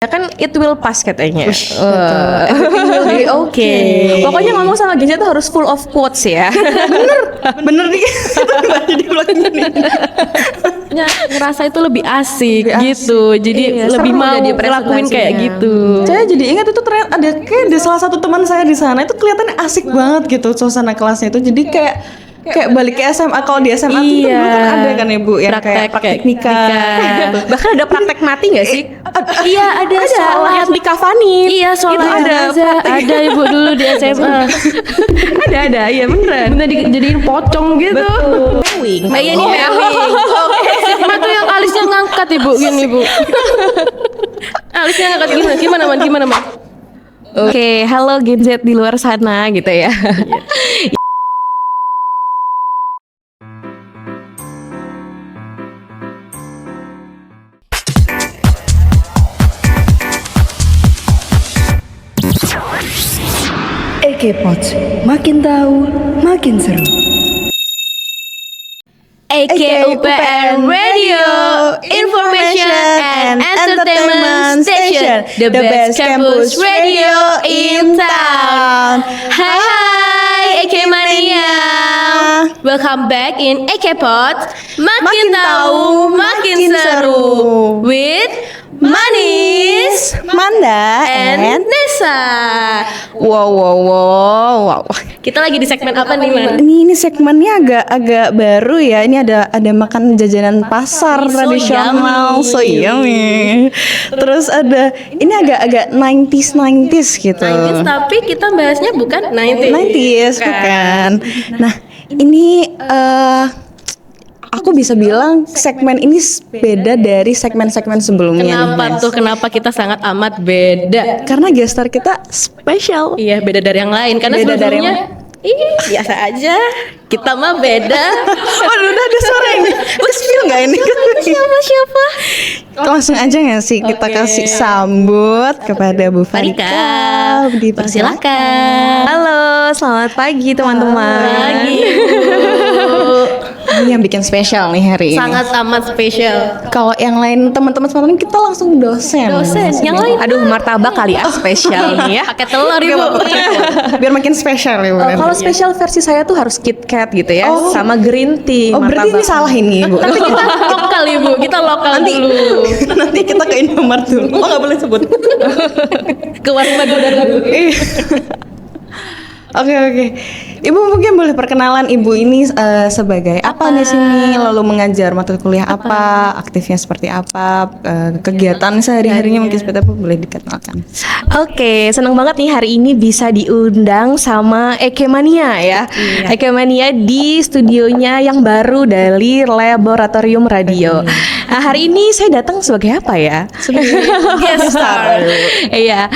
Ya kan it will pass katanya. Everything will be okay. Pokoknya ngomong sama Genza tuh harus full of quotes ya. Bener nih. Jadi ulang ini. Ya, ngerasa itu lebih asik gitu. Jadi Iya, lebih seru mau jadi ngelakuin kayak presentasinya. gitu. Saya jadi ingat itu ternyata ada salah satu teman saya di sana itu kelihatannya asik banget gitu suasana kelasnya itu. Jadi kayak balik ke SMA. Kalau di SMA tuh Iya. dulu kan ada kan Ibu yang kayak praktek nikah. Bahkan ada praktek mati nggak sih? Iya, ada sholat. Yang dikafanin. Iya, sholat ada Ibu dulu di SMA. ada, iya beneran. Bener dijadiin pocong gitu. Nah, iya nih Cuma tuh yang alisnya ngangkat Ibu gini Bu. Alisnya ngangkat gimana Man? Oke, halo Gen Z di luar sana gitu ya. Pods, makin tahu, makin seru. AKUPN Radio, Information and Entertainment Station, the best campus radio in town. Hai AK Mania, welcome back in AK Pods, makin tahu, makin seru, with Manis Manda and Nesa. Wow. Kita lagi di segmen apa nih Man? Ini segmennya agak baru ya. Ini ada makan jajanan pasar So tradisional, yummy. so yummy. Terus ada ini agak 90s gitu. 90s, tapi kita bahasnya bukan 90s bukan. Nah, ini aku bisa bilang segmen ini beda dari segmen-segmen sebelumnya. Kenapa kita sangat amat beda? Karena gestar kita spesial. Iya, beda dari yang lain. Karena Beda dari yang sebelumnya biasa aja. Kita mah beda. Waduh, udah ada suara yang spill nggak ini? Siapa? Langsung aja nggak sih kita kasih sambut kepada Bu Farika. Silakan. Halo, selamat pagi teman-teman. Lagi. Ini yang bikin spesial nih hari ini. Sangat amat spesial. Kalau yang lain teman-teman kita langsung dosen. Yang lain Aduh, martabak kali ya spesial nih ya. pakai telur Ibu. Biar makin spesial ya Bu. Kalau spesial versi saya tuh harus KitKat gitu ya, sama green tea. Oh, berarti ini salah ini Bu. Tapi kita lokal Ibu, kita lokal dulu. Nanti kita ke Indomaret dulu. Oh, nggak boleh sebut. Ke warung Madura dulu. Oke. Ibu mungkin boleh perkenalan Ibu ini sebagai apa di sini, lalu mengajar mata kuliah apa, aktifnya seperti apa, kegiatan sehari-harinya mungkin seperti apa, boleh dikenalkan. Oke, senang banget nih hari ini bisa diundang sama Ekemania ya. Ekemania di studionya yang baru dari Laboratorium Radio. Nah, hari ini saya datang sebagai apa ya? Guest star. Iya.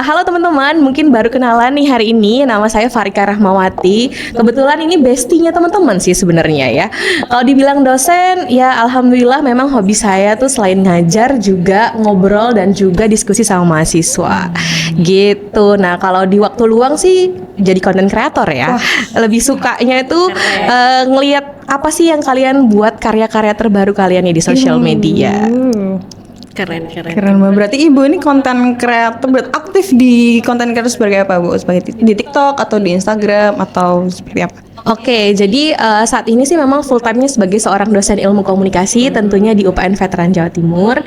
Halo teman-teman, mungkin baru kenalan nih hari ini. Nama saya Farika Rahmawati. Kebetulan ini bestinya teman-teman sih sebenarnya ya. Kalau dibilang dosen, ya alhamdulillah memang hobi saya tuh selain ngajar juga ngobrol dan juga diskusi sama mahasiswa. Gitu. Nah, kalau di waktu luang sih jadi content creator ya. Lebih sukanya itu ngelihat apa sih yang kalian buat, karya-karya terbaru kalian nih di sosial media. Keren. Keren banget. Berarti Ibu ini konten kreator, aktif di konten kreator sebagai apa Bu? Sebagai di TikTok atau di Instagram atau seperti apa? Oke, jadi saat ini sih memang full time-nya sebagai seorang dosen ilmu komunikasi tentunya di UPN Veteran Jawa Timur.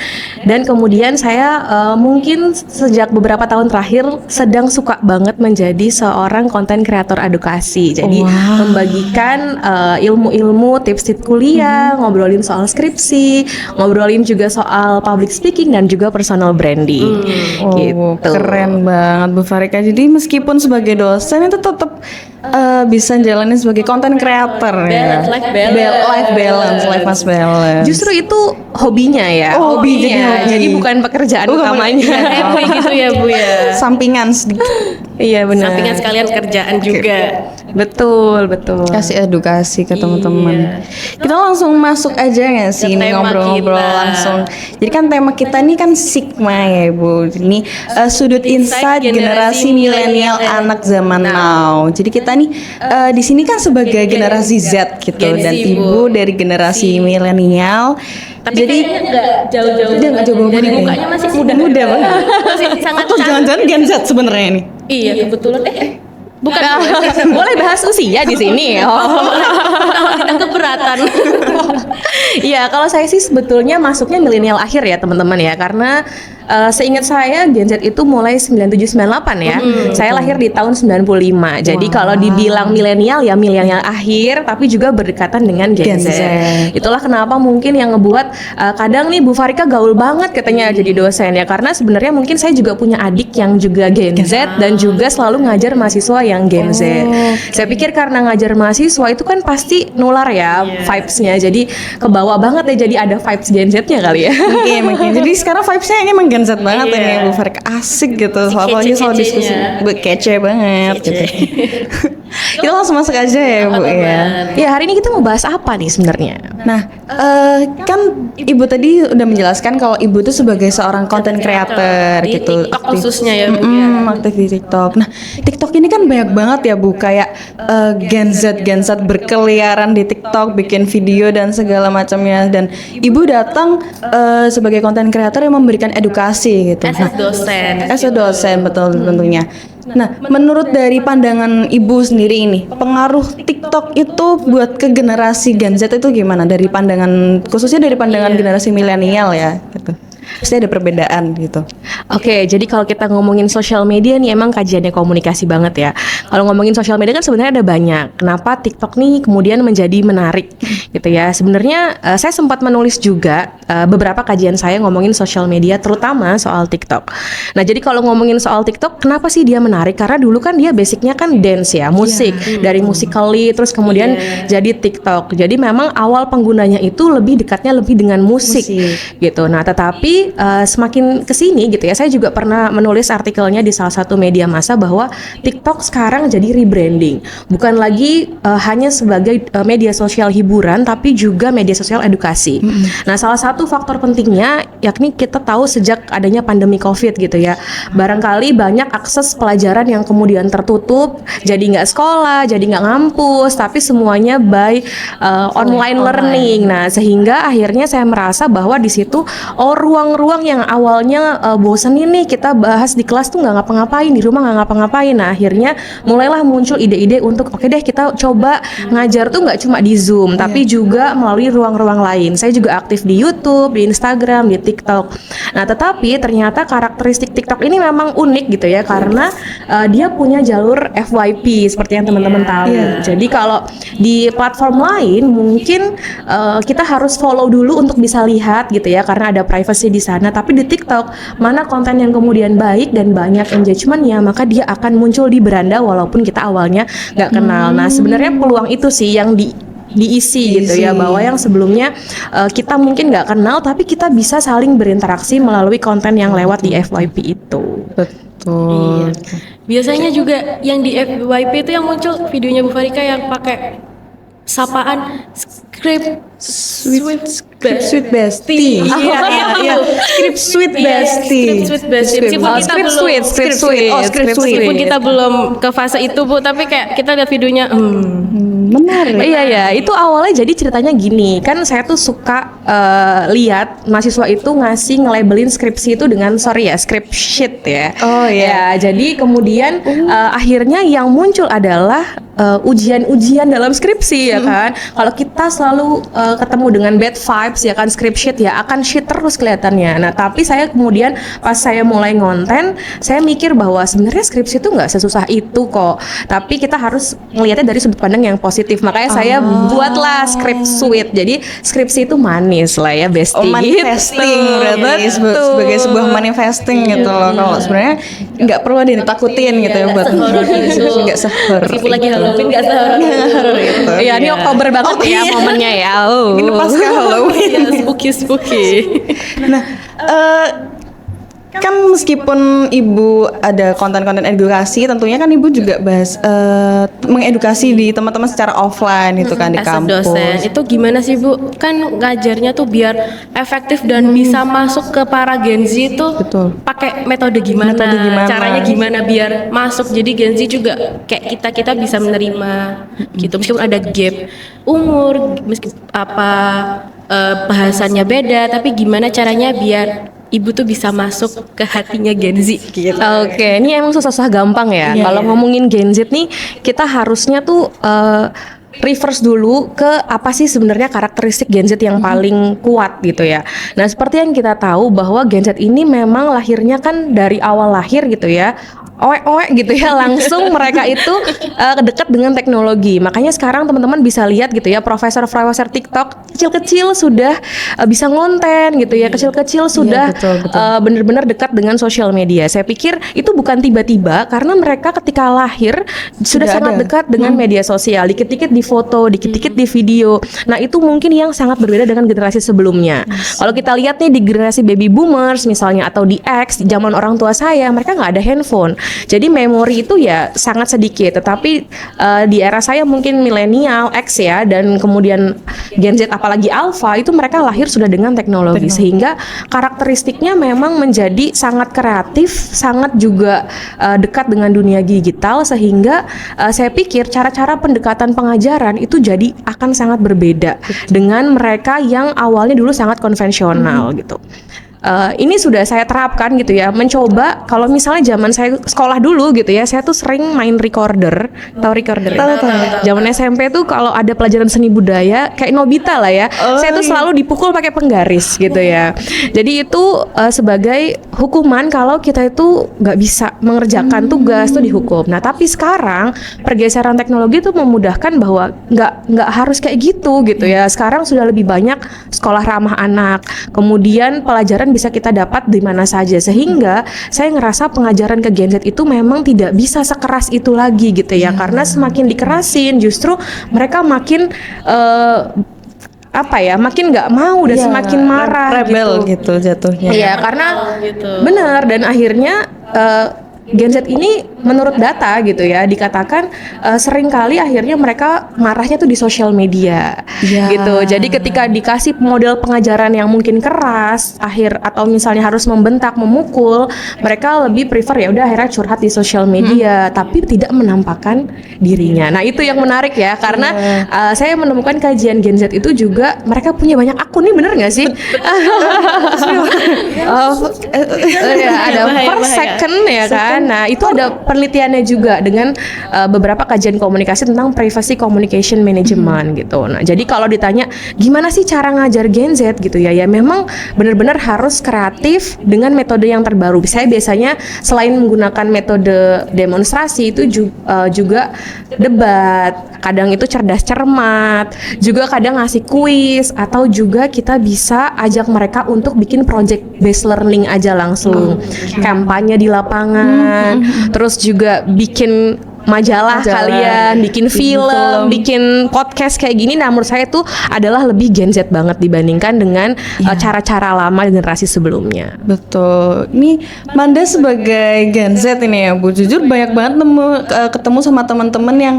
Dan kemudian saya mungkin sejak beberapa tahun terakhir sedang suka banget menjadi seorang konten kreator edukasi. Jadi membagikan ilmu-ilmu, tips-tips kuliah, ngobrolin soal skripsi, ngobrolin juga soal public speaking dan juga personal branding. Gitu. Keren banget Bu Farika. Jadi meskipun sebagai dosen itu tetap bisa jalanin sebagai konten creator ya. Life balance. Life mas balance. Justru itu hobinya ya. Oh, hobi, jadi hobi. Jadi bukan pekerjaan utamanya. Happy gitu ya Bu ya. Sampingan sedikit. Iya benar. Sampingan sekalian kerjaan juga. Betul, betul. Kasih edukasi ke teman-teman. Kita langsung masuk aja nggak sih ini tema ngobrol-ngobrol kita. langsung. Jadi kan tema kita ini kan Sigma ya Bu. Ini sudut insight generasi milenial anak zaman now. Jadi kita nih di sini kan sebagai generasi Z gitu Gen Z, dan Bu. Ibu dari generasi milenial. Tapi Jadi kayaknya nggak jauh-jauh. dia nggak jauh Dari banget ya. mukanya masih muda banget. masih sangat Atau jangan-jangan Gen Z sebenarnya nih. Iya, kebetulan bukan. Boleh bahas usia di sini. Oh. Tidak keberatan. Iya, kalau saya sih sebetulnya masuknya milenial akhir ya teman-teman ya, karena seingat saya Gen Z itu mulai 9798 ya. Saya lahir di tahun 95. Jadi kalau dibilang milenial ya milenial akhir, tapi juga berdekatan dengan Gen Z. Itulah kenapa mungkin yang ngebuat kadang nih Bu Farika gaul banget katanya jadi dosen ya, karena sebenarnya mungkin saya juga punya adik yang juga Gen Z dan juga selalu ngajar mahasiswa yang Gen Z. Saya pikir karena ngajar mahasiswa itu kan pasti nular ya vibes-nya. Jadi kebawa banget ya, jadi ada vibes Gen Z-nya kali ya. Mungkin. Jadi sekarang vibes-nya ini emang Gen Z banget ini Bu Farika, asik gitu. Apalagi soal diskusi kece banget gitu. Kita langsung masuk aja ya Bu ya. Ya, hari ini kita mau bahas apa nih sebenarnya? Nah, kan Ibu tadi udah menjelaskan kalau Ibu itu sebagai seorang content creator Di gitu. TikTok khususnya ya, Bu. Aktif di TikTok. Nah, TikTok ini kan banyak banget ya Bu, kayak Gen Z berkeliaran di TikTok, bikin video dan segala macamnya. Dan Ibu datang sebagai content creator yang memberikan edukasi gitu. As dosen. As a dosen betul tentunya. Nah, menurut dari pandangan Ibu sendiri ini, pengaruh TikTok itu buat ke generasi Gen Z itu gimana? Dari pandangan, khususnya dari pandangan generasi milenial ya, gitu. Pasti ada perbedaan gitu. Oke, jadi kalau kita ngomongin sosial media nih emang kajiannya komunikasi banget ya. Kalau ngomongin sosial media kan sebenarnya ada banyak. Kenapa TikTok nih kemudian menjadi menarik gitu ya. Sebenarnya saya sempat menulis juga beberapa kajian saya ngomongin sosial media terutama soal TikTok. Nah, jadi kalau ngomongin soal TikTok, kenapa sih dia menarik? Karena dulu kan dia basicnya kan dance ya, musik. Dari Musical.ly terus kemudian jadi TikTok. Jadi memang awal penggunanya itu lebih dekatnya lebih dengan musik. Gitu. Nah, tetapi semakin kesini gitu ya, saya juga pernah menulis artikelnya di salah satu media massa bahwa TikTok sekarang jadi rebranding, bukan lagi hanya sebagai media sosial hiburan, tapi juga media sosial edukasi. Nah, salah satu faktor pentingnya yakni kita tahu sejak adanya pandemi COVID gitu ya, barangkali banyak akses pelajaran yang kemudian tertutup, jadi nggak sekolah, jadi nggak ngampus, tapi semuanya by online learning. Nah, sehingga akhirnya saya merasa bahwa di situ ruang-ruang yang awalnya bosenin nih kita bahas di kelas tuh nggak ngapa-ngapain, di rumah nggak ngapa-ngapain. Nah, akhirnya mulailah muncul ide-ide untuk oke deh kita coba ngajar tuh nggak cuma di Zoom, tapi juga melalui ruang-ruang lain. Saya juga aktif di YouTube, di Instagram, di TikTok. Nah, tetapi ternyata karakteristik TikTok ini memang unik gitu ya, karena dia punya jalur FYP seperti yang teman-teman tahu. Jadi kalau di platform lain mungkin kita harus follow dulu untuk bisa lihat gitu ya, karena ada privacy di sana. Tapi di TikTok, mana konten yang kemudian baik dan banyak engagementnya, maka dia akan muncul di beranda walaupun kita awalnya nggak kenal. Nah, sebenarnya peluang itu sih yang diisi gitu ya, bahwa yang sebelumnya kita mungkin nggak kenal, tapi kita bisa saling berinteraksi melalui konten yang lewat di FYP itu. Betul. Biasanya juga yang di FYP itu yang muncul videonya Bu Farika yang pakai sapaan script Sweet Bestie. Iya. Script Sweet Bestie. Meskipun kita Script belum sweet. meskipun kita belum ke fase itu Bu, tapi kayak kita lihat videonya Menarik. Iya ya, itu awalnya jadi ceritanya gini, kan saya tuh suka lihat mahasiswa itu nge-labelin skripsi itu dengan script sheet ya. Oh iya. Ya, jadi kemudian akhirnya yang muncul adalah ujian-ujian dalam skripsi ya kan. Kalau kita selalu ketemu dengan bad vibes ya kan, script sheet ya akan shit terus kelihatannya. Nah, tapi saya kemudian pas saya mulai ngonten, saya mikir bahwa sebenarnya skripsi itu nggak sesusah itu kok. Tapi kita harus melihatnya dari sudut pandang yang positif. Makanya saya buatlah script sweet. Jadi skripsi itu manis lah ya, bestie. Manifesting gitu. berarti sebagai sebuah manifesting gitu loh. Kalau sebenarnya nggak perlu ditakutin gitu ya buat nggak sehoror. meskipun lagi Halloween nggak sehoror Gitu. Iya, ini Oktober banget ya momennya ya. Ini pasca Halloween. spooky. Nah, kan meskipun ibu ada konten-konten edukasi, tentunya kan ibu juga bahas mengedukasi di teman-teman secara offline itu kan di As a kampus. dosen itu gimana sih Bu? Kan ngajarnya tuh biar efektif dan bisa masuk ke para Gen Z itu Betul. pakai metode gimana? Metode gimana? Caranya gimana biar masuk? Jadi Gen Z juga kayak kita bisa menerima gitu. Meskipun ada gap umur, bahasannya beda, tapi gimana caranya biar ibu tuh bisa masuk ke hatinya Gen Z gitu. Oke, ini emang susah-susah gampang ya. Kalau ngomongin Gen Z nih, kita harusnya tuh reverse dulu ke apa sih sebenarnya karakteristik Gen Z yang paling kuat gitu ya. Nah, seperti yang kita tahu bahwa Gen Z ini memang lahirnya kan dari awal lahir gitu ya. Oek gitu ya, langsung mereka itu dekat dengan teknologi. Makanya sekarang teman-teman bisa lihat gitu ya, profesor-profesor TikTok kecil-kecil sudah bisa ngonten gitu ya, kecil-kecil sudah betul. benar-benar dekat dengan sosial media. Saya pikir itu bukan tiba-tiba, karena mereka ketika lahir sudah sangat ada. dekat dengan media sosial, dikit-dikit di foto, dikit-dikit di video. Nah, itu mungkin yang sangat berbeda dengan generasi sebelumnya. Kalau kita lihat nih di generasi baby boomers misalnya, atau di X, di zaman orang tua saya, mereka nggak ada handphone. Jadi memori itu ya sangat sedikit. Tetapi di era saya mungkin milenial, X ya, dan kemudian Gen Z apalagi Alpha, itu mereka lahir sudah dengan teknologi. Sehingga karakteristiknya memang menjadi sangat kreatif, sangat juga dekat dengan dunia digital. Sehingga saya pikir cara-cara pendekatan pengajaran itu jadi akan sangat berbeda dengan mereka yang awalnya dulu sangat konvensional gitu. Ini sudah saya terapkan gitu ya, mencoba. Kalau misalnya zaman saya sekolah dulu gitu ya, saya tuh sering main recorder. Tahu recorder ya? Zaman SMP tuh kalau ada pelajaran seni budaya kayak Nobita lah ya, saya tuh selalu dipukul pakai penggaris gitu ya. Jadi itu sebagai hukuman kalau kita itu nggak bisa mengerjakan tugas tuh dihukum. Nah, tapi sekarang pergeseran teknologi itu memudahkan bahwa nggak harus kayak gitu ya. Sekarang sudah lebih banyak sekolah ramah anak, kemudian pelajaran bisa kita dapat di mana saja, sehingga saya ngerasa pengajaran ke Gen Z itu memang tidak bisa sekeras itu lagi gitu ya, karena semakin dikerasin justru mereka makin makin nggak mau dan semakin marah rebel gitu jatuhnya. Iya, karena gitu. benar, dan akhirnya Gen Z ini menurut data gitu ya dikatakan seringkali akhirnya mereka marahnya tuh di sosial media gitu. Jadi ketika dikasih model pengajaran yang mungkin keras atau misalnya harus membentak, memukul, mereka lebih prefer ya udah akhirnya curhat di sosial media tapi tidak menampakkan dirinya. Nah, itu yang menarik ya, karena saya menemukan kajian Gen Z itu juga mereka punya banyak akun nih, bener nggak sih? Ada per second ya kan. Nah, itu ada penelitiannya juga dengan beberapa kajian komunikasi tentang privacy communication management gitu. Nah, jadi kalau ditanya gimana sih cara ngajar Gen Z gitu ya, memang benar-benar harus kreatif dengan metode yang terbaru. Saya biasanya selain menggunakan metode demonstrasi itu juga debat, kadang itu cerdas cermat, juga kadang ngasih kuis, atau juga kita bisa ajak mereka untuk bikin project based learning aja langsung, kampanye di lapangan. Terus juga bikin majalah kalian, bikin film, bikin podcast kayak gini. Nah, menurut saya itu adalah lebih Gen Z banget dibandingkan dengan cara-cara lama generasi sebelumnya. Betul. Ini Manda sebagai Gen Z ini ya Bu, jujur banyak banget ketemu sama teman-teman yang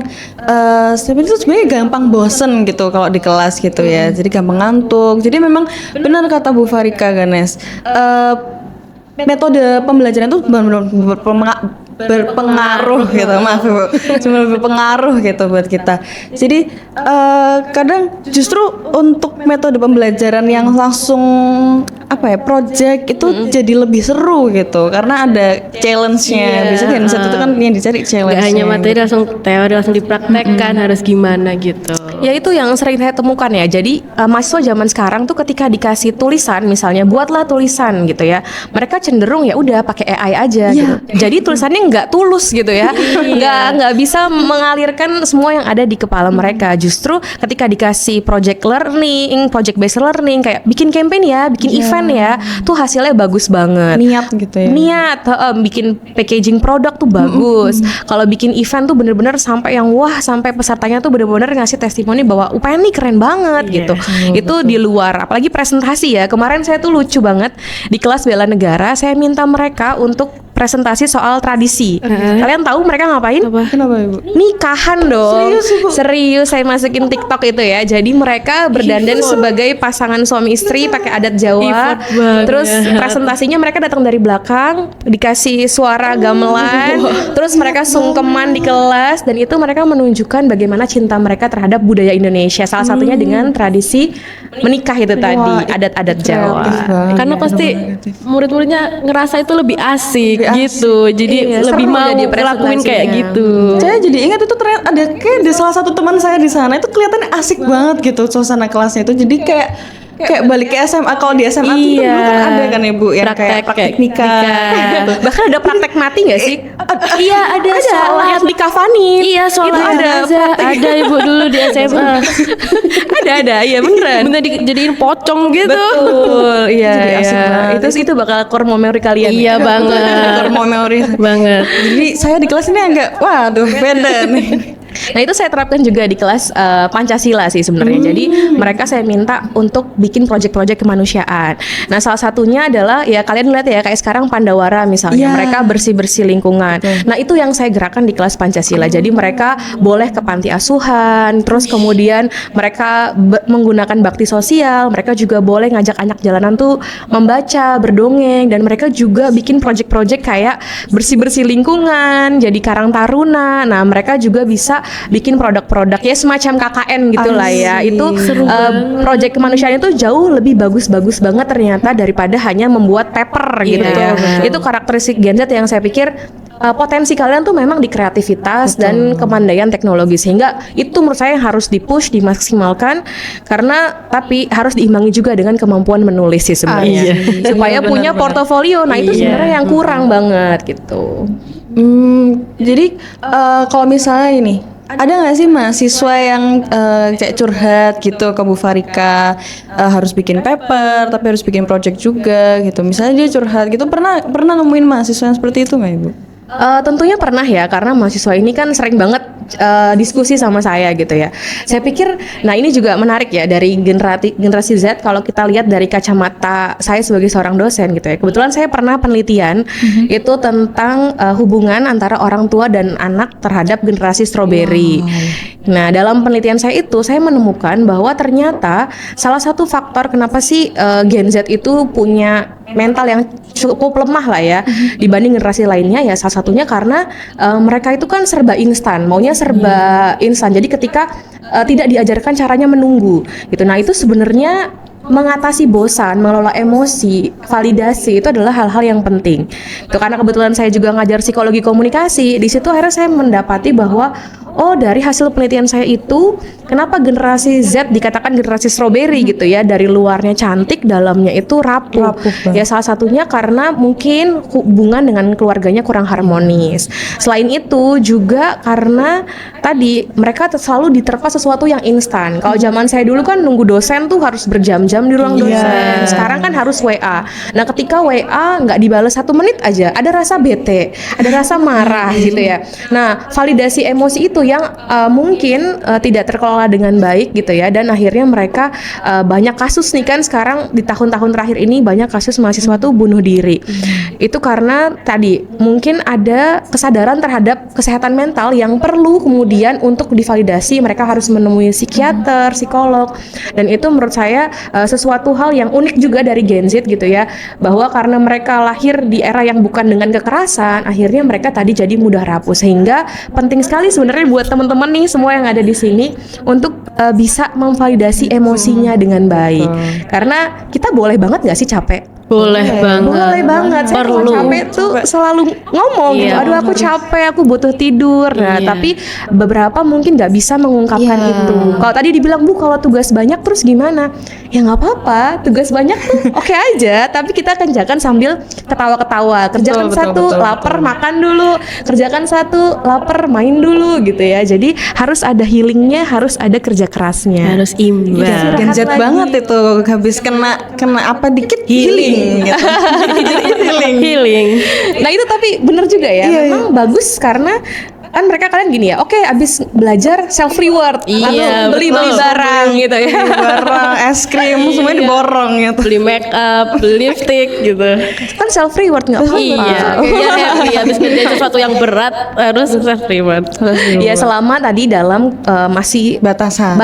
sebenarnya gampang bosen gitu kalau di kelas gitu ya. Jadi gampang ngantuk. Jadi memang benar kata Bu Farika Ganes, metode pembelajaran itu berpengaruh gitu, maaf Bu, cuma berpengaruh gitu buat kita. Jadi kadang justru untuk metode pembelajaran yang langsung project itu jadi lebih seru gitu, karena ada challenge-nya. Biasanya Gen Z itu kan yang dicari challenge-nya. Gak hanya materi langsung teori langsung dipraktekkan, harus gimana gitu. Ya, itu yang sering saya temukan ya. Jadi mahasiswa zaman sekarang tuh ketika dikasih tulisan, misalnya buatlah tulisan gitu ya, mereka cenderung ya udah pakai AI aja gitu. Jadi tulisannya nggak tulus gitu ya, nggak bisa mengalirkan semua yang ada di kepala mereka. Justru ketika dikasih project learning, project based learning, kayak bikin campaign ya, bikin event ya, tuh hasilnya bagus banget. Niat gitu ya. Niat, bikin packaging produk tuh bagus. Kalau bikin event tuh bener-bener sampai yang wah, sampai pesertanya tuh bener-bener ngasih testimoni bahwa UPN nih keren banget gitu. Itu di luar, apalagi presentasi ya. Kemarin saya tuh lucu banget di kelas bela negara, saya minta mereka untuk presentasi soal tradisi. Kalian tahu mereka ngapain? Kenapa Ibu? Nikahan dong. Serius saya masukin TikTok itu ya. Jadi mereka berdandan sebagai pasangan suami istri pakai adat Jawa. Terus presentasinya mereka datang dari belakang, dikasih suara gamelan, terus mereka sungkeman di kelas, dan itu mereka menunjukkan bagaimana cinta mereka terhadap budaya Indonesia. Salah satunya dengan tradisi menikah itu tadi, adat-adat Jawa. Karena pasti murid-muridnya ngerasa itu lebih asik gitu, jadi Iya, lebih seru mau jadi ngelakuin kayak presentasinya. gitu. Saya jadi ingat itu ternyata ada kayak ada salah satu teman saya di sana itu kelihatannya asik banget gitu suasana kelasnya itu. Jadi kayak balik ke SMA. Kalau di SMA tuh dulu kan ada kan Ibu yang kayak praktek nikah. Bahkan ada praktek mati nggak sih? Iya, ada sholat. Yang dikafanin. Iya, sholat Itu ada jenazah. Ada Ibu dulu di SMA. ada, iya beneran. Bener dijadiin pocong gitu. Betul, iya. Jadi asik banget. Itu bakal core memori kalian. Iya ya? banget. Memori. Banget. Jadi saya di kelas ini agak waduh beda nih. Nah itu saya terapkan juga di kelas Pancasila sih sebenarnya. Jadi mereka saya minta untuk bikin project-project kemanusiaan. Nah salah satunya adalah ya kalian lihat ya kayak sekarang Pandawara misalnya, mereka bersih-bersih lingkungan. Nah itu yang saya gerakkan di kelas Pancasila. Jadi mereka boleh ke panti asuhan, terus kemudian mereka menggunakan bakti sosial. Mereka juga boleh ngajak anak jalanan tuh membaca, berdongeng, dan mereka juga bikin project-project kayak bersih-bersih lingkungan, jadi Karang Taruna. Nah mereka juga bisa bikin produk-produk ya semacam KKN gitulah ya. Itu project kemanusiaan itu jauh lebih bagus-bagus banget ternyata daripada hanya membuat paper gitu ya. Itu karakteristik Gen Z yang saya pikir potensi kalian tuh memang di kreativitas dan kepandaian teknologi, sehingga itu menurut saya harus dipush, dimaksimalkan, karena tapi harus diimbangi juga dengan kemampuan menulis sih sebenarnya supaya punya portofolio. Nah itu sebenarnya yang kurang banget gitu. Jadi kalau misalnya ini ada nggak sih mahasiswa yang kayak curhat gitu ke Bu Farika, harus bikin paper tapi harus bikin project juga gitu. Misalnya dia curhat gitu, pernah nemuin mahasiswa yang seperti itu nggak Ibu? Tentunya pernah ya, karena mahasiswa ini kan sering banget diskusi sama saya gitu ya. Saya pikir, nah ini juga menarik ya dari generasi Z. Kalau kita lihat dari kacamata saya sebagai seorang dosen gitu ya. Kebetulan saya pernah penelitian itu tentang hubungan antara orang tua dan anak terhadap generasi strawberry. Nah dalam penelitian saya itu saya menemukan bahwa ternyata salah satu faktor kenapa sih Gen Z itu punya mental yang cukup lemah lah ya dibanding generasi lainnya, ya salah satunya karena mereka itu kan serba instan, maunya serba instan. Jadi ketika tidak diajarkan caranya menunggu gitu. Nah itu sebenarnya mengatasi bosan, mengelola emosi, validasi itu adalah hal-hal yang penting. Itu karena kebetulan saya juga ngajar psikologi komunikasi. Di situ akhirnya saya mendapati bahwa dari hasil penelitian saya itu kenapa generasi Z dikatakan generasi strawberry gitu ya, dari luarnya cantik, dalamnya itu rapuh. Ya salah satunya karena mungkin hubungan dengan keluarganya kurang harmonis. Selain itu juga karena tadi mereka selalu diterpa sesuatu yang instan. Kalau zaman saya dulu kan nunggu dosen tuh harus berjam-jam di ruang dosen. Sekarang kan harus WA. Nah ketika WA nggak dibalas 1 menit aja, ada rasa bete, ada rasa marah gitu ya. Nah validasi emosi itu yang mungkin tidak terkelola dengan baik gitu ya, dan akhirnya mereka banyak kasus nih kan sekarang di tahun-tahun terakhir ini banyak kasus mahasiswa tuh bunuh diri. Itu karena tadi mungkin ada kesadaran terhadap kesehatan mental yang perlu kemudian untuk divalidasi, mereka harus menemui psikiater, psikolog, dan itu menurut saya sesuatu hal yang unik juga dari Gen Z gitu ya, bahwa karena mereka lahir di era yang bukan dengan kekerasan, akhirnya mereka tadi jadi mudah rapuh, sehingga penting sekali sebenarnya buat teman-teman nih semua yang ada di sini untuk bisa memvalidasi emosinya dengan baik. Karena kita boleh banget nggak sih capek? Boleh banget. Boleh banget. Saya kalau Perlu. capek tuh selalu ngomong gitu. Iya. Aduh aku capek, aku butuh tidur. Nah, Iya. tapi beberapa mungkin nggak bisa mengungkapkan Iya. itu. Kalau tadi dibilang Bu, kalau tugas banyak terus gimana? Ya nggak apa-apa. Tugas banyak tuh oke aja. Tapi kita kerjakan sambil ketawa-ketawa. Kerjakan Betul, satu, betul, lapar betul. makan dulu. Kerjakan satu, lapar main dulu gitu ya. Jadi harus ada healingnya, harus ada kerja kerasnya. Harus imbang. Istirahat Gen Z lagi. banget itu, habis kena apa dikit healing gitu. Healing. Nah itu tapi bener juga ya, Iya, memang bagus karena kan mereka kalian gini ya, oke abis belajar self reward, lalu Iya, beli betul. barang gitu ya. Barang, es krim, semuanya diborong gitu. Beli make up, beli lipstick gitu. Kan self reward nggak apa-apa. Iya, ya happy habis ngerjain sesuatu yang berat harus self reward. Ya selama tadi dalam masih Batasan.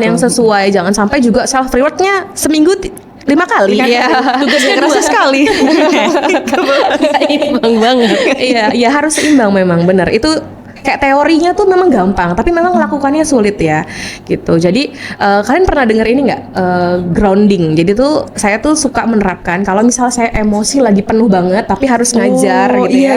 yang sesuai, jangan sampai juga self rewardnya seminggu 5 kali. Iya. Tugasnya kerasa sekali. Imbang banget. Iya, ya harus seimbang memang benar. Itu kayak teorinya tuh memang gampang, tapi memang lakukannya sulit ya, gitu. Jadi kalian pernah dengar ini nggak grounding? Jadi tuh saya tuh suka menerapkan kalau misal saya emosi lagi penuh banget, tapi harus ngajar gitu ya.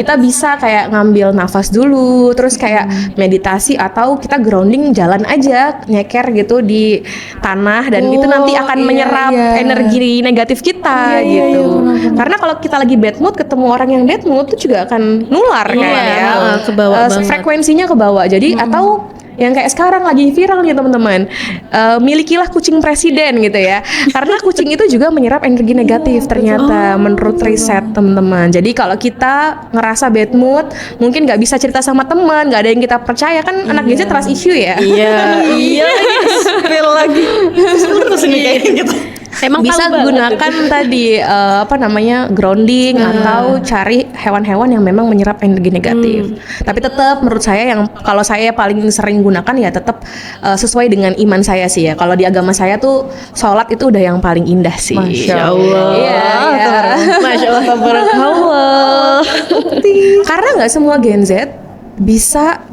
Kita bisa kayak ngambil nafas dulu, terus kayak meditasi atau kita grounding jalan aja nyeker gitu di tanah dan itu nanti akan menyerap energi negatif kita gitu. Karena kalau kita lagi bad mood ketemu orang yang bad mood tuh juga akan nular kan ya. Ke bawah banget. Frekuensinya ke bawah. Jadi atau yang kayak sekarang lagi viral nih teman-teman, milikilah kucing presiden gitu ya. Karena kucing itu juga menyerap energi negatif ternyata menurut riset teman-teman. Jadi kalau kita ngerasa bad mood, mungkin nggak bisa cerita sama teman, nggak ada yang kita percaya kan anak Gen Z trust issue ya. Iya. Spill lagi. Terus ini kayak gitu. Emang Bisa tahu banget. gunakan tadi apa namanya grounding atau cari hewan-hewan yang memang menyerap energi negatif. Tapi tetap menurut saya yang kalau saya paling sering gunakan ya tetap sesuai dengan iman saya sih ya. Kalau di agama saya tuh sholat itu udah yang paling indah sih. Masya Allah. Iya, iya. Masya Allah, tabarakallah. Karena nggak semua Gen Z bisa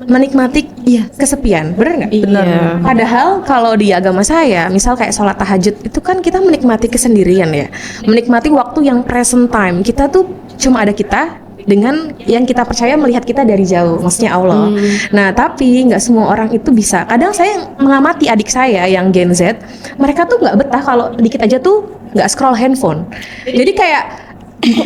menikmati kesepian, bener nggak? Iya. Padahal kalau di agama saya, misal kayak sholat tahajud itu kan kita menikmati kesendirian ya, menikmati waktu yang present time. Kita tuh cuma ada kita dengan yang kita percaya melihat kita dari jauh, maksudnya Allah. Nah tapi nggak semua orang itu bisa. Kadang saya mengamati adik saya yang Gen Z, mereka tuh nggak betah kalau dikit aja tuh nggak scroll handphone. Jadi kayak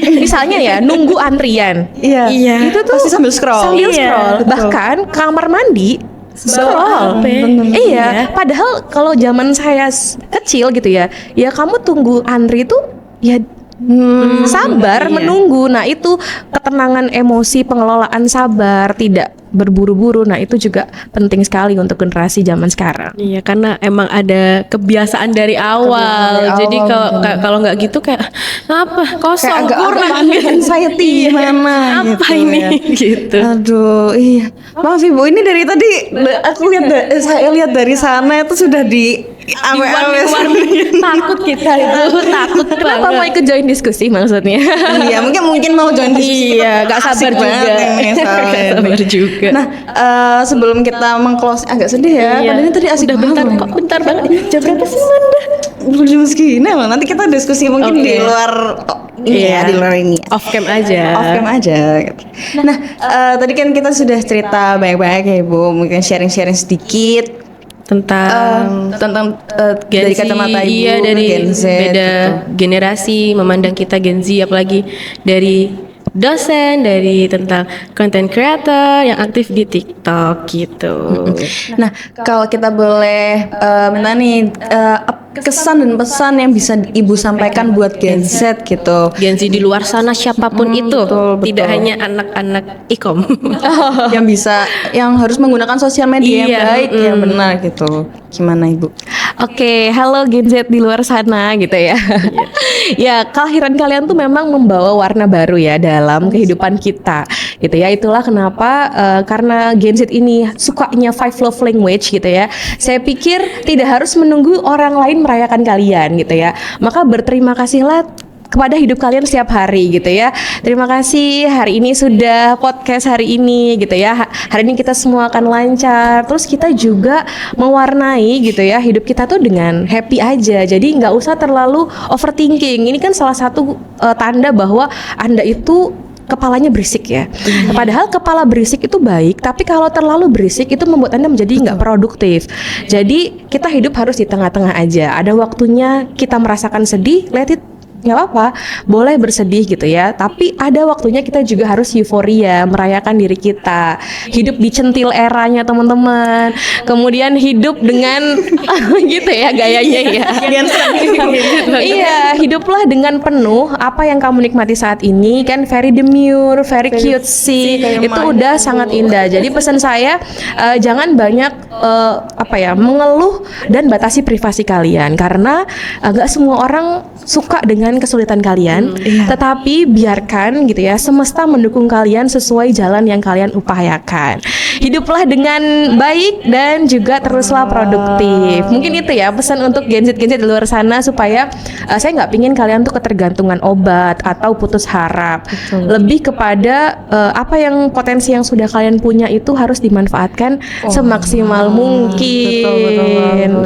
misalnya ya nunggu antrian. Iya. Itu tuh pasti sambil scroll. Sambil Iya, scroll. betul. Bahkan kamar mandi scroll. Iya, padahal kalau zaman saya kecil gitu ya, ya kamu tunggu antri itu ya sabar menunggu. Nah, itu ketenangan emosi, pengelolaan sabar, tidak berburu-buru. Nah, itu juga penting sekali untuk generasi zaman sekarang. Iya, karena emang ada kebiasaan dari awal. Jadi kalau nggak gitu kayak apa? Kosong, Kayak agak kurang. anxiety gimana Apa gitu ini? ya. Gitu. Aduh, iya. Maaf Ibu, ini dari tadi aku lihat saya lihat dari sana itu sudah di Takut kita itu, takut Kenapa mau banget. ikut join diskusi maksudnya? Iya, mungkin mau join diskusi. Iya, gak sabar Asik banget juga. ini soalnya Gak ini. sabar juga. Nah, sebelum kita meng-close agak sedih ya. Iya. Padahal tadi asik Udah bentar banget. kok, bentar banget. Jam berapa sih, Manda? Belum jam segini loh. Nanti kita diskusi mungkin Oke. di luar ini ya, di luar ini. Off cam aja. Off cam aja. Gitu. Nah, tadi kan kita sudah cerita banyak-banyak ya Ibu. Mungkin sharing-sharing sedikit Tentang tentang Gen dari Z, kacamata Ibu, iya, dari Gen Z, beda gitu. generasi memandang kita Gen Z, apalagi dari dosen, dari tentang content creator yang aktif di TikTok gitu. Nah, kalau kita boleh minta nih kesan dan pesan yang bisa Ibu sampaikan buat Gen Z gitu. Gen Z di luar sana siapapun itu, betul, tidak betul. hanya anak-anak ikom. yang harus menggunakan sosial media yang Iya, baik, yang benar gitu. Gimana Ibu? Oke, halo Gen Z di luar sana gitu ya. Ya, kelahiran kalian tuh memang membawa warna baru ya dalam kehidupan kita gitu ya. Itulah kenapa karena Gen Z ini sukanya five love language gitu ya. Saya pikir tidak harus menunggu orang lain merayakan kalian gitu ya. Maka berterima kasihlah kepada hidup kalian setiap hari gitu ya. Terima kasih hari ini sudah podcast hari ini gitu ya. Hari ini kita semua akan lancar. Terus kita juga mewarnai gitu ya hidup kita tuh dengan happy aja. Jadi nggak usah terlalu overthinking. Ini kan salah satu tanda bahwa Anda itu kepalanya berisik ya. Padahal kepala berisik itu baik, tapi kalau terlalu berisik itu membuat Anda menjadi nggak produktif. Jadi kita hidup harus di tengah-tengah aja. Ada waktunya kita merasakan sedih, let it, nggak apa-apa, boleh bersedih gitu ya. Tapi ada waktunya kita juga harus euforia, merayakan diri kita. Hidup di centil eranya teman-teman. Kemudian hidup dengan gitu ya gayanya ya. Iya, hiduplah dengan penuh apa yang kamu nikmati saat ini kan, very demure, very cutesy. Itu udah sangat indah. Jadi pesan saya jangan banyak mengeluh dan batasi privasi kalian karena nggak semua orang suka dengan kesulitan kalian, tetapi biarkan gitu ya semesta mendukung kalian sesuai jalan yang kalian upayakan. Hiduplah dengan baik dan juga teruslah produktif. Mungkin itu ya pesan untuk Gen Z di luar sana supaya saya nggak pingin kalian tuh ketergantungan obat atau putus harap. Lebih kepada apa yang potensi yang sudah kalian punya itu harus dimanfaatkan semaksimal mungkin.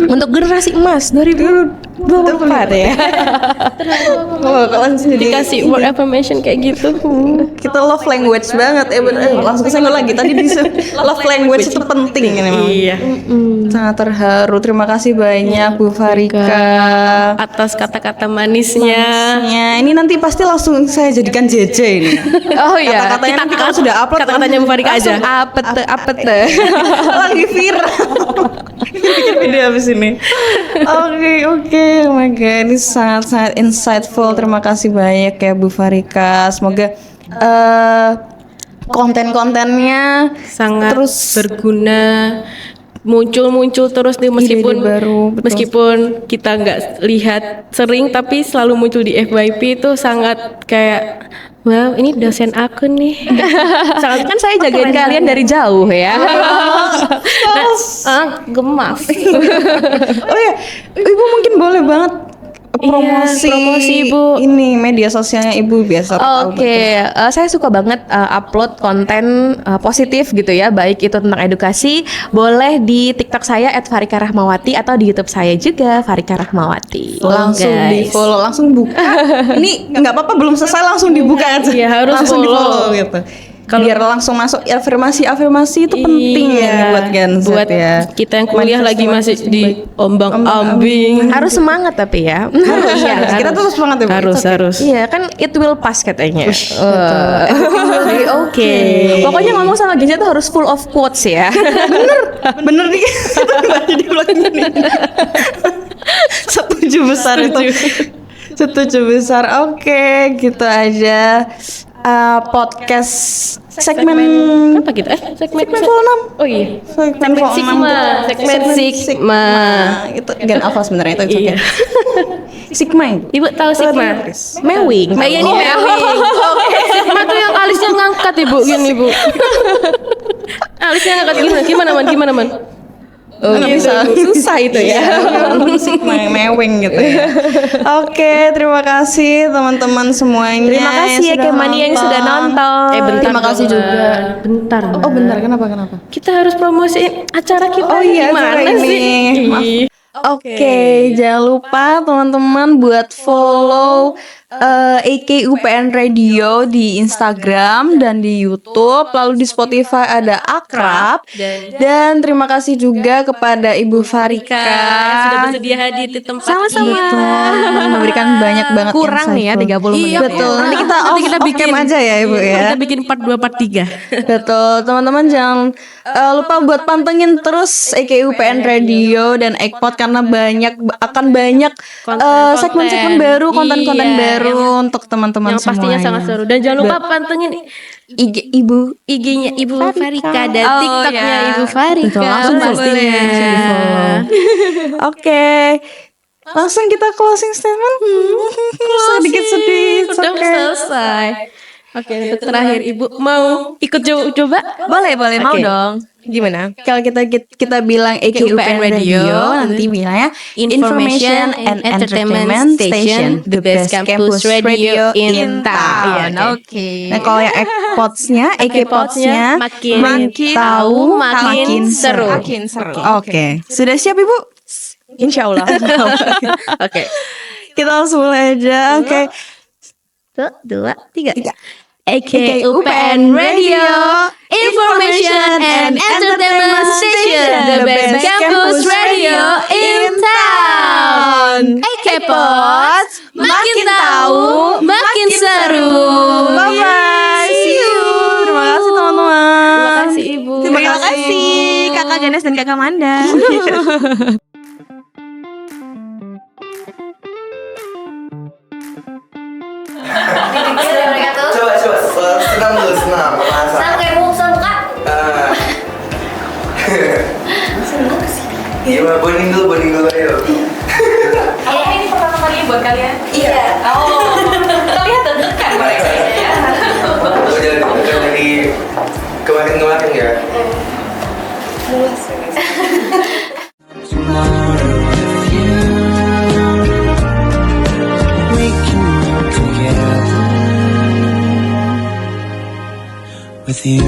Untuk generasi emas 2024 ya. Dikasih word affirmation kayak gitu. Kita love language banget ya bener. Langsung kesenggol lagi tadi love language itu penting ini memang. Iya. Sangat terharu. Terima kasih banyak Bu Farika Atas kata-kata manisnya. Ini nanti pasti langsung saya jadikan JJ ini. Oh iya. Kata-katanya nanti kalau sudah upload Kata-katanya Bu Farika aja. Apete. lagi viral. Bikin video habis ini. Oke. Oh my god, ini sangat-sangat insightful. Terima kasih banyak ya Bu Farika. Semoga konten-kontennya Sangat terus berguna, muncul terus nih meskipun ide-ide baru, betul. meskipun kita nggak lihat sering tapi selalu muncul di FYP itu sangat kayak wow ini dosen aku nih. Sangat Kan saya jagain kalian dari jauh ya. gemas. Oh ya, Ibu mungkin boleh banget promosi Ibu. ini media sosialnya Ibu biasa tahu. Oke, saya suka banget upload konten positif gitu ya, baik itu tentang edukasi, boleh di TikTok saya @FarikaRahmawati atau di YouTube saya juga Farika Rahmawati. Langsung di follow, langsung buka. Ini nggak apa-apa belum selesai langsung dibuka aja. Iya, harus langsung di follow. follow gitu. Biar langsung masuk afirmasi itu penting ya buat Gen Z buat ya. kita yang kuliah lagi masih di ombang-ambing. Harus semangat tapi ya. Harus. Kita terus semangat ya Bu. Harus. Iya kan it will pass katanya. Oke. Pokoknya ngomong sama Genja tuh harus full of quotes ya. Bener nih. Baca di blog ini. Setuju besar itu. Setuju besar. Oke, gitu aja. Podcast segmen apa gitu? Segmen Vol 6. Oh iya. Segmen Vol 6. Segmen Sigma. Itu Gen Alpha sebenarnya itu. Iya. Sigma itu. Ibu tahu Sigma? Mewing. Mbak Yani Mewing. Sigma tuh yang alisnya ngangkat Ibu gini Bu. Alisnya ngangkat gimana man? Bisa. Susah itu ya. Sigma mewing gitu ya. Oke, terima kasih teman-teman semuanya. Terima kasih ya Kemani yang sudah nonton. Bentar Terima kasih dong, juga. Bentar. Oh bentar, kenapa? Kita harus promosiin acara kita. Oh iya, acara gimana ini. sih? Maaf. Oke, jangan lupa teman-teman buat follow EKUPN Radio di Instagram dan di YouTube, lalu di Spotify ada Akrab. Dan terima kasih juga kepada Ibu Farika Yang sudah bersedia hadir di tempat Sama-sama. Betul, memberikan banyak banget Kurang nih ya insightful. 30 menit. Iya, betul. Nanti kita bikin aja ya Ibu ya. Kita bikin part 2, part 3. Betul, teman-teman jangan lupa buat pantengin terus EKUPN Radio dan Ekpot karena akan banyak segmen-segmen baru, konten-konten Iya, baru untuk teman-teman Yang pastinya semuanya. sangat seru. Dan jangan lupa pantengin IG-nya Ibu Farika dan Oh, TikToknya ya. Ibu Farika. Betul, langsung pastinya. Oke. Langsung kita closing statement. Sedikit sedih. Sudah selesai. Oke, untuk terakhir Ibu mau ikut coba? Boleh, mau Oke. dong. Gimana? Kalau kita bilang EKUPN Radio, nanti bilangnya Information and Entertainment Station, the best campus radio in town. Iya, Oke. Nah, kalau yang EKPods-nya makin tahu, makin seru. Makin seru. Oke, sudah siap Ibu? Insya Allah. Oke. Kita langsung mulai aja. Oke. 1, 2, 3. EKUPN Radio, Information and Entertainment Station, the best campus radio in town. EKPods, makin tahu, makin seru. Bye bye. See you. Terima kasih teman-teman. Terima kasih Ibu. Terima kasih Kakak Ganes dan Kakak Manda. Coba senam dulu senam masa. Sama kayak Mumsel buka. Gimana bonding dulu ayo. Apakah ini pertama kali buat kalian? Iya. Oh, terlihat deg-degan mereka ya. Oh jangan dari kemarin ya. With you